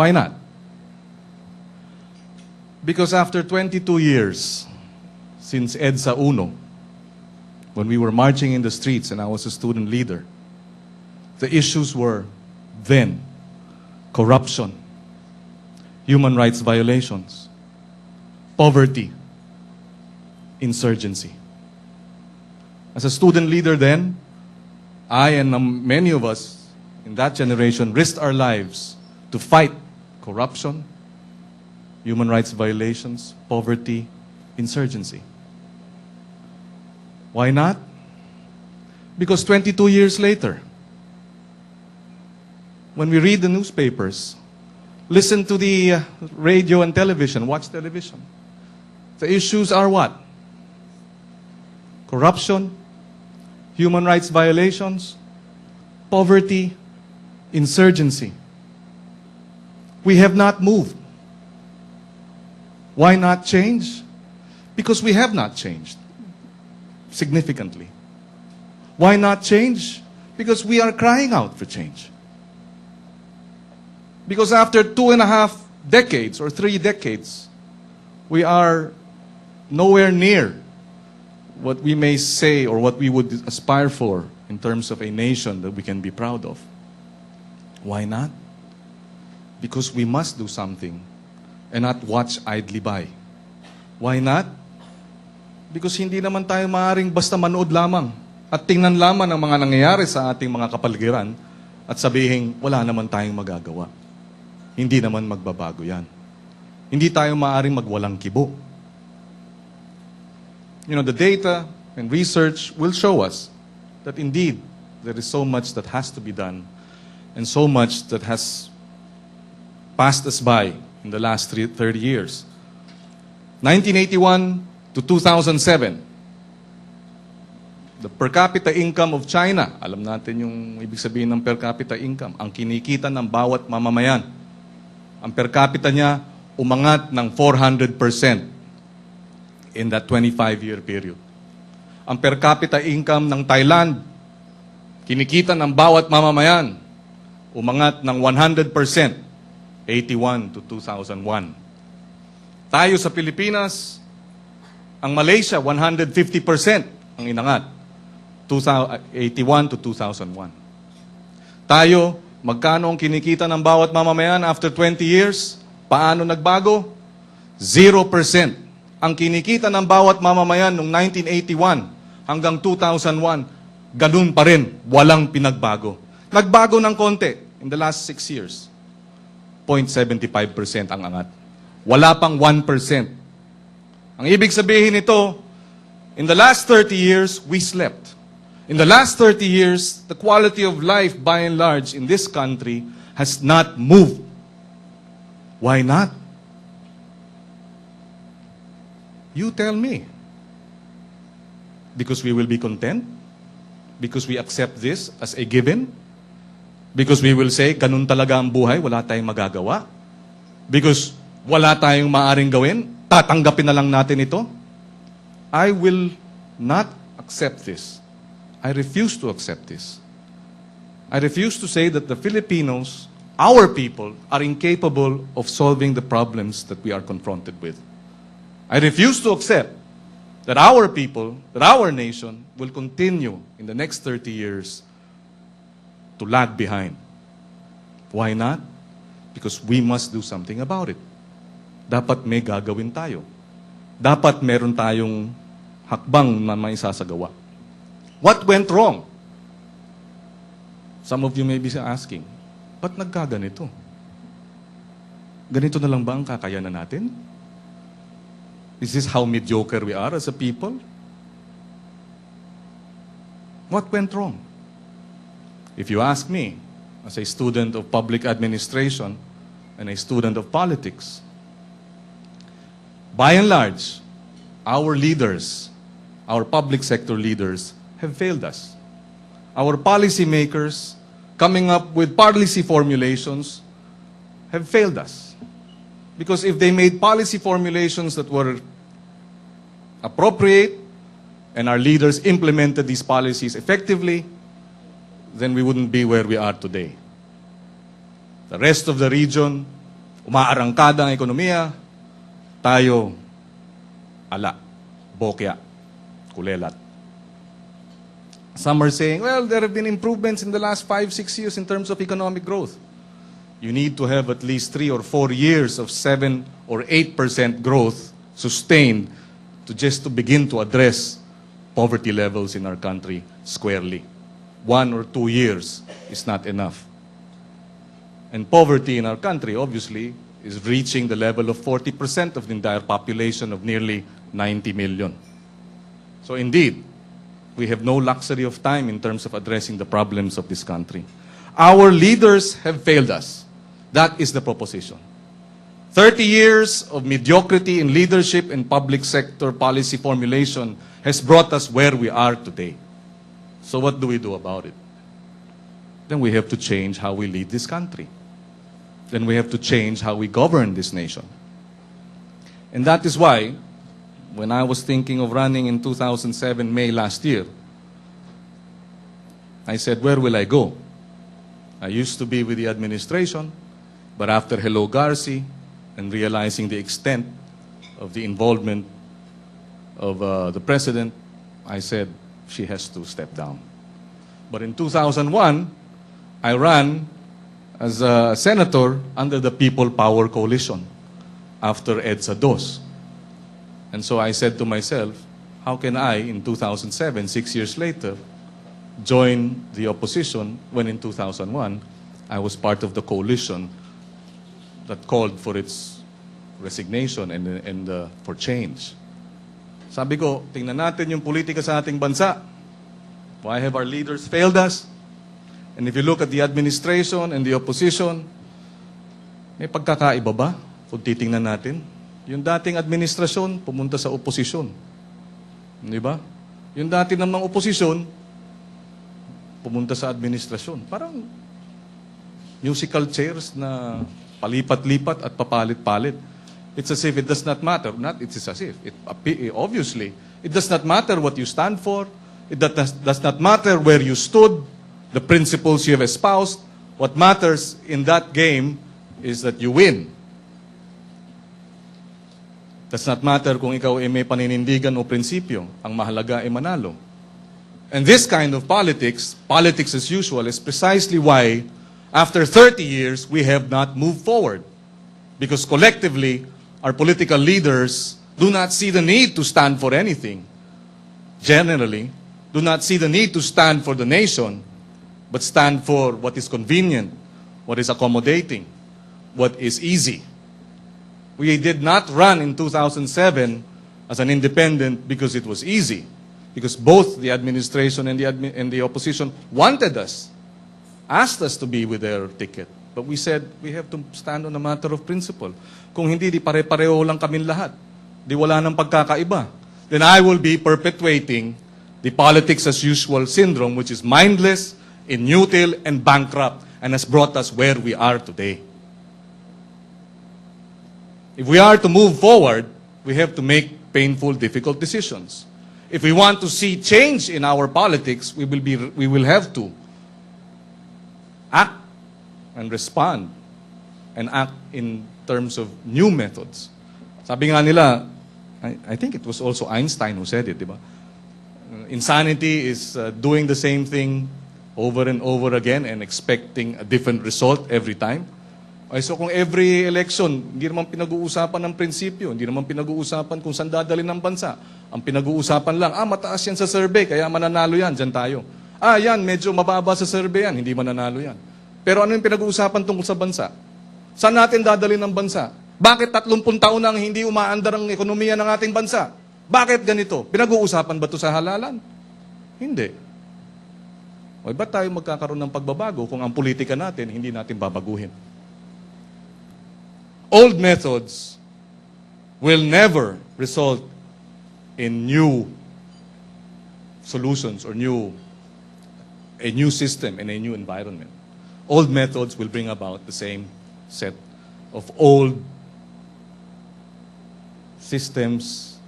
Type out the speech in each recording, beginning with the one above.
Why not? Because after 22 years since EDSA Uno, when we were marching in the streets and I was a student leader, the issues were then corruption, human rights violations, poverty, insurgency. As a student leader then, I and many of us in that generation risked our lives to fight corruption, human rights violations, poverty, insurgency. Why not? Because 22 years later, when we read the newspapers, listen to the radio and television, watch television, the issues are what? Corruption, human rights violations, poverty, insurgency. We have not moved. Why not change? Because we have not changed significantly. Why not change? Because we are crying out for change. Because after 2.5 decades or 3 decades, we are nowhere near what we may say or what we would aspire for in terms of a nation that we can be proud of. Why not? Because we must do something and not watch idly by. Why not? Because hindi naman tayo maaaring basta manood lamang at tingnan lamang ang mga nangyayari sa ating mga kapaligiran at sabihin, wala naman tayong magagawa. Hindi naman magbabago yan. Hindi tayo maaaring magwalang kibo. You know, the data and research will show us that indeed there is so much that has to be done and so much that has passed us by in the last 30 years. 1981 to 2007, the per capita income of China, alam natin yung ibig sabihin ng per capita income, ang kinikita ng bawat mamamayan. Ang per capita niya umangat ng 400% in that 25-year period. Ang per capita income ng Thailand, kinikita ng bawat mamamayan, umangat ng 100%, 81 to 2001. Tayo sa Pilipinas, ang Malaysia, 150% ang inangat, 81 to 2001. Tayo, magkano ang kinikita ng bawat mamamayan after 20 years? Paano nagbago? 0%. Ang kinikita ng bawat mamamayan noong 1981 hanggang 2001, ganun pa rin, walang pinagbago. Nagbago ng konti in the last 6 years. 0.75% ang angat. Wala pang 1%. Ang ibig sabihin nito, in the last 30 years, we slept. In the last 30 years, the quality of life by and large in this country has not moved. Why not? You tell me. Because we will be content? Because we accept this as a given? Because we will say, ganun talaga ang buhay, wala tayong magagawa? Because wala tayong maaring gawin, tatanggapin na lang natin ito? I will not accept this. I refuse to accept this. I refuse to say that the Filipinos, our people, are incapable of solving the problems that we are confronted with. I refuse to accept that our people, that our nation, will continue in the next 30 years to lag behind. Why not? Because we must do something about it. Dapat may gagawin tayo. Dapat meron tayong hakbang na may sasagawa. What went wrong? Some of you may be asking, ba't nagkaganito? Ganito na lang ba ang kakayanan natin? Is this how mediocre we are as a people? What went wrong? If you ask me, as a student of public administration and a student of politics, by and large, our leaders, our public sector leaders, have failed us. Our policymakers, coming up with policy formulations, have failed us. Because if they made policy formulations that were appropriate and our leaders implemented these policies effectively, then we wouldn't be where we are today. The rest of the region Umaarangkada ang ekonomiya, tayo, ala, bokya, kulelat. Some are saying, well, there have been improvements in the last 5-6 years in terms of economic growth. You need to have at least 3 or 4 years of 7 or 8% growth sustained to begin to address poverty levels in our country squarely. 1 or 2 years is not enough. And poverty in our country, obviously, is reaching the level of 40% of the entire population of nearly 90 million. So indeed, we have no luxury of time in terms of addressing the problems of this country. Our leaders have failed us. That is the proposition. 30 years of mediocrity in leadership and public sector policy formulation has brought us where we are today. So what do we do about it? Then we have to change how we lead this country. Then we have to change how we govern this nation. And that is why, when I was thinking of running in 2007, May last year, I said, where will I go? I used to be with the administration, but after Hello Garci and realizing the extent of the involvement of the president, I said, she has to step down. But in 2001, I ran as a senator under the People Power Coalition after EDSA II. And so I said to myself, how can I, in 2007, 6 years later, join the opposition when in 2001, I was part of the coalition that called for its resignation and for change. Sabi ko, tingnan natin yung politika sa ating bansa. Why have our leaders failed us? And if you look at the administration and the opposition, may pagkakaiba ba kung titingnan natin? Yung dating administrasyon, pumunta sa oposisyon. Di ba? Yung dati namang oposisyon, pumunta sa administrasyon. Parang musical chairs na palipat-lipat at papalit-palit. It's as if it does not matter. Not it's as if. Obviously, it does not matter what you stand for. It does not matter where you stood, the principles you have espoused. What matters in that game is that you win. Does not matter kung ikaw ay may paninindigan o prinsipyo. Ang mahalaga ay manalo. And this kind of politics, politics as usual, is precisely why, after 30 years, we have not moved forward. Because collectively, our political leaders do not see the need to stand for anything. Generally, do not see the need to stand for the nation, but stand for what is convenient, what is accommodating, what is easy. We did not run in 2007 as an independent because it was easy, because both the administration and the opposition wanted us, asked us to be with their ticket. But we said, we have to stand on a matter of principle. Kung hindi, di pare-pareho lang kaming lahat. Di wala nang pagkakaiba. Then I will be perpetuating the politics as usual syndrome, which is mindless, inutile, and bankrupt, and has brought us where we are today. If we are to move forward, we have to make painful, difficult decisions. If we want to see change in our politics, we will have to act and respond and act in terms of new methods. Sabi nga nila, I think it was also Einstein who said it, di ba? Insanity is doing the same thing over and over again and expecting a different result every time. Ay, so kung every election, hindi naman pinag-uusapan ng prinsipyo, hindi naman pinag-uusapan kung saan dadalhin ng bansa. Ang pinag-uusapan lang, mataas yan sa survey, kaya mananalo yan, dyan tayo. Yan, medyo mababa sa survey yan, hindi mananalo yan. Pero ano yung pinag-uusapan tungkol sa bansa? Saan natin dadalhin ng bansa? Bakit 30 taon nang hindi umaandar ang ekonomiya ng ating bansa? Bakit ganito? Pinag-uusapan ba ito sa halalan? Hindi. O ba't tayo magkakaroon ng pagbabago kung ang politika natin hindi natin babaguhin? Old methods will never result in new solutions or a new system and a new environment. Old methods will bring about the same set of old systems,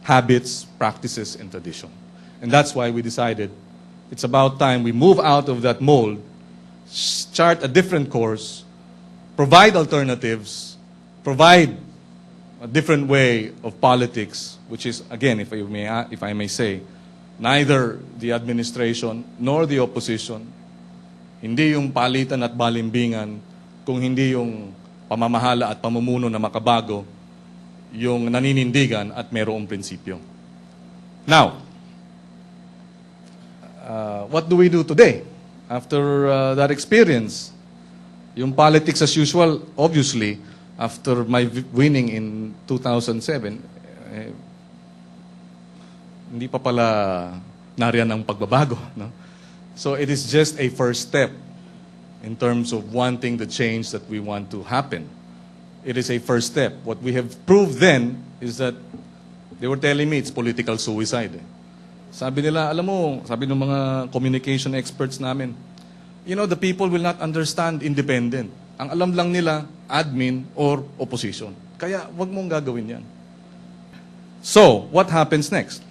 habits, practices, and tradition. And that's why we decided it's about time we move out of that mold, chart a different course, provide alternatives, provide a different way of politics, which is, again, if I may say, neither the administration nor the opposition, hindi yung palitan at balimbingan, kung hindi yung pamamahala at pamumuno na makabago, yung naninindigan at mayroong prinsipyo. Now, what do we do today? After that experience, yung politics as usual, obviously, after my winning in 2007, hindi pa pala nariyan ang pagbabago. No? So it is just a first step in terms of wanting the change that we want to happen. It is a first step. What we have proved then is that they were telling me it's political suicide. Sabi nila, alam mo, sabi ng mga communication experts namin, you know, the people will not understand independent. Ang alam lang nila, admin or opposition. Kaya wag mong gagawin yan. So, what happens next?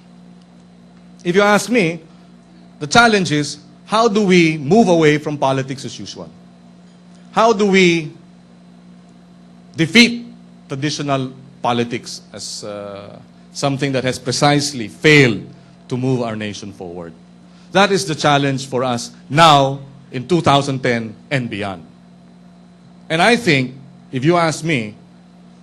If you ask me, the challenge is, how do we move away from politics as usual? How do we defeat traditional politics as something that has precisely failed to move our nation forward? That is the challenge for us now in 2010 and beyond. And I think, if you ask me,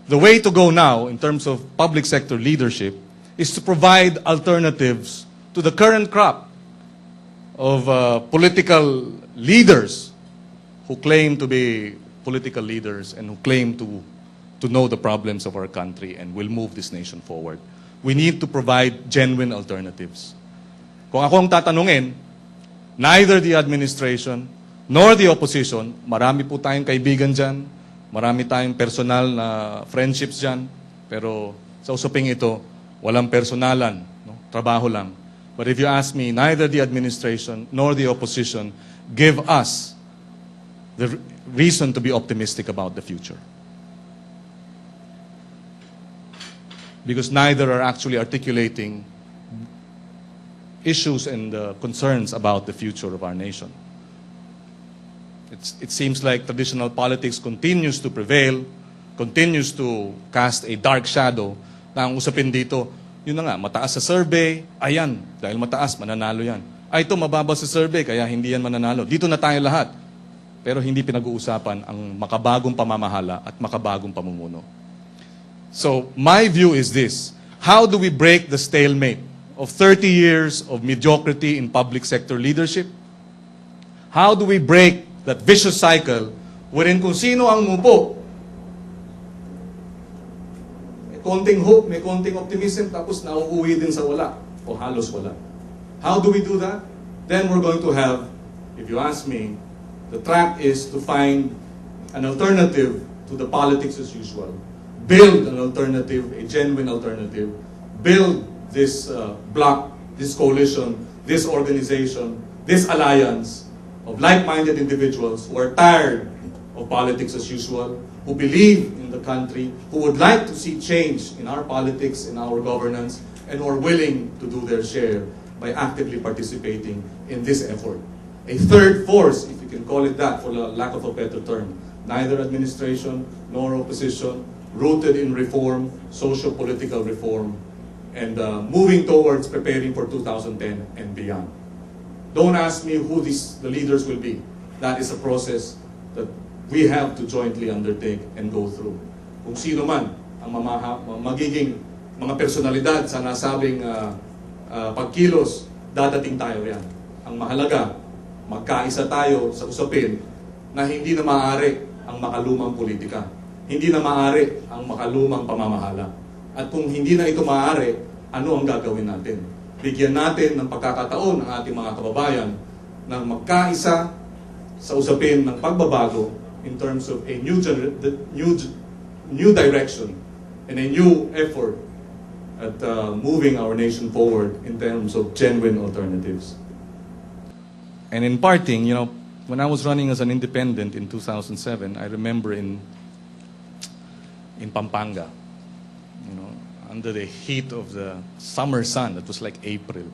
the way to go now in terms of public sector leadership is to provide alternatives to the current crop of political leaders who claim to be political leaders and who claim to know the problems of our country and will move this nation forward. We need to provide genuine alternatives. Kung ako ang tatanungin, neither the administration nor the opposition, marami po tayong kaibigan dyan, marami tayong personal na friendships dyan, pero sa usaping ito, walang personalan, no? Trabaho lang. But if you ask me, neither the administration nor the opposition give us the reason to be optimistic about the future. Because neither are actually articulating issues and concerns about the future of our nation. It seems like traditional politics continues to prevail, continues to cast a dark shadow na ang usapin dito, yun na nga, mataas sa survey, ayan, dahil mataas, mananalo yan. Ay, ito, mababa sa survey, kaya hindi yan mananalo. Dito na tayo lahat. Pero hindi pinag-uusapan ang makabagong pamamahala at makabagong pamumuno. So, my view is this. How do we break the stalemate of 30 years of mediocrity in public sector leadership? How do we break that vicious cycle wherein kung sino ang mupo, may konting hope, may konting optimism, tapos nauuwi din sa wala o halos wala. How do we do that? Then we're going to have, if you ask me, the track is to find an alternative to the politics as usual. Build an alternative, a genuine alternative. Build this bloc, this coalition, this organization, this alliance of like-minded individuals who are tired of politics as usual, who believe in the country, who would like to see change in our politics, in our governance, and who are willing to do their share by actively participating in this effort. A third force, if you can call it that for the lack of a better term, neither administration nor opposition, rooted in reform, socio-political reform, and moving towards preparing for 2010 and beyond. Don't ask me who the leaders will be. That is a process that we have to jointly undertake and go through. Kung sino man ang magiging mga personalidad sa nasabing pagkilos, dadating tayo yan. Ang mahalaga, magkaisa tayo sa usapin na hindi na maaari ang makalumang politika. Hindi na maaari ang makalumang pamamahala. At kung hindi na ito maaari, ano ang gagawin natin? Bigyan natin ng pagkakataon ang ating mga kababayan na magkaisa sa usapin ng pagbabago in terms of a new direction and a new effort at moving our nation forward in terms of genuine alternatives. And in parting, you know, when I was running as an independent in 2007, I remember in Pampanga, you know, under the heat of the summer sun, it was like April.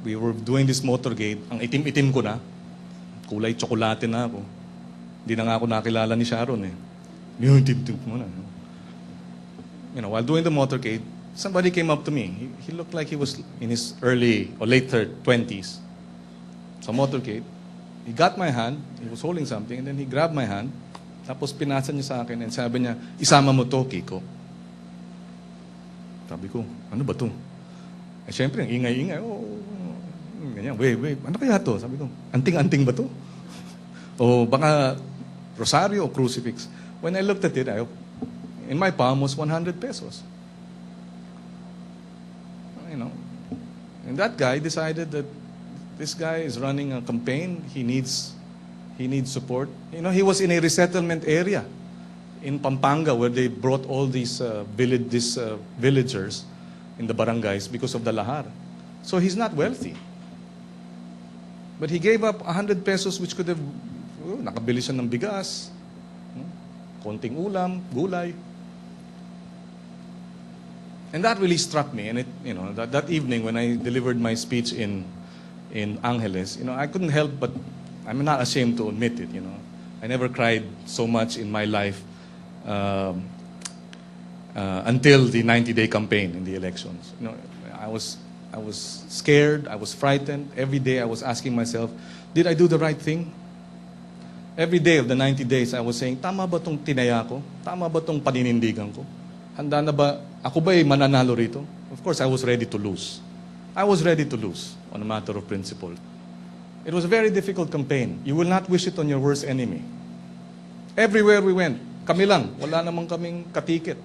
We were doing this motorcade. Ang itim-itim ko na. Kulay tsokolate na ako. Hindi na nga ako nakilala ni Sharon eh. While doing the motorcade, somebody came up to me. He looked like he was in his early or later 20s. Sa motorcade, he got my hand, he was holding something, and then he grabbed my hand, tapos pinasa niya sa akin, and sabi niya, isama mo to, Kiko. Sabi ko, ano ba to? Eh, syempre, ang ingay-ingay, ganyan, wait, ano kaya to? Sabi ko, anting-anting ba to? O baka rosaryo o crucifix. When I looked at it, in my palm was 100 pesos. And that guy decided that this guy is running a campaign. He needs support. He was in a resettlement area in Pampanga where they brought all these villagers in the barangays because of the lahar. So he's not wealthy. But he gave up 100 pesos which could have, nakabili siya ng bigas, konting ulam, gulay. And that really struck me. And that evening when I delivered my speech in Angeles, I couldn't help but, I'm not ashamed to admit it, I never cried so much in my life until the 90-day campaign in the elections. I was scared, I was frightened. Every day I was asking myself, did I do the right thing? Every day of the 90 days, I was saying, tama ba itong tinaya ko? Tama ba itong paninindigan ko? Handa na ba? Ako ba'y mananalo rito? Of course, I was ready to lose. I was ready to lose on a matter of principle. It was a very difficult campaign. You will not wish it on your worst enemy. Everywhere we went, kami lang, wala namang kaming katiket.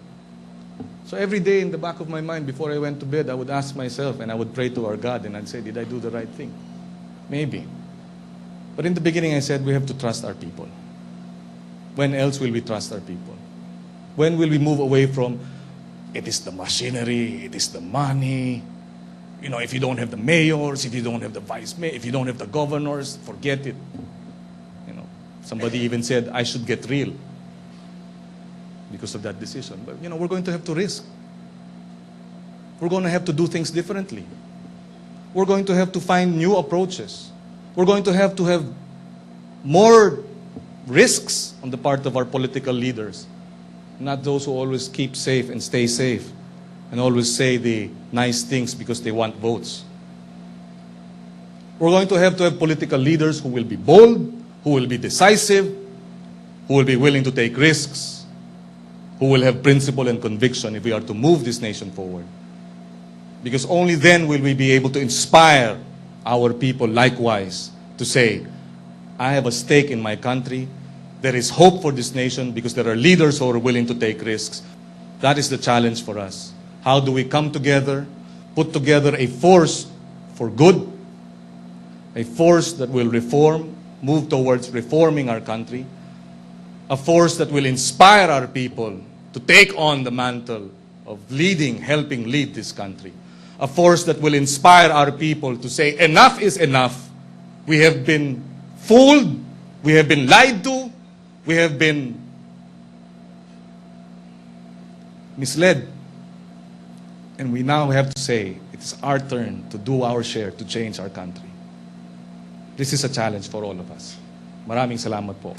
So every day in the back of my mind, before I went to bed, I would ask myself, and I would pray to our God, and I'd say, did I do the right thing? Maybe. But in the beginning, I said, we have to trust our people. When else will we trust our people? When will we move away from, it is the machinery, it is the money. If you don't have the mayors, if you don't have the vice mayor, if you don't have the governors, forget it. Somebody even said, I should get real because of that decision. But, we're going to have to risk. We're going to have to do things differently. We're going to have to find new approaches. We're going to have more risks on the part of our political leaders. Not those who always keep safe and stay safe and always say the nice things because they want votes. We're going to have political leaders who will be bold, who will be decisive, who will be willing to take risks, who will have principle and conviction if we are to move this nation forward. Because only then will we be able to inspire our people likewise to say, I have a stake in my country. There is hope for this nation because there are leaders who are willing to take risks. That is the challenge for us. How do we come together, put together a force for good, a force that will reform, move towards reforming our country, a force that will inspire our people to take on the mantle of leading, helping lead this country, a force that will inspire our people to say, enough is enough. We have been fooled, we have been lied to, we have been misled. And we now have to say, it is our turn to do our share to change our country. This is a challenge for all of us. Maraming salamat po.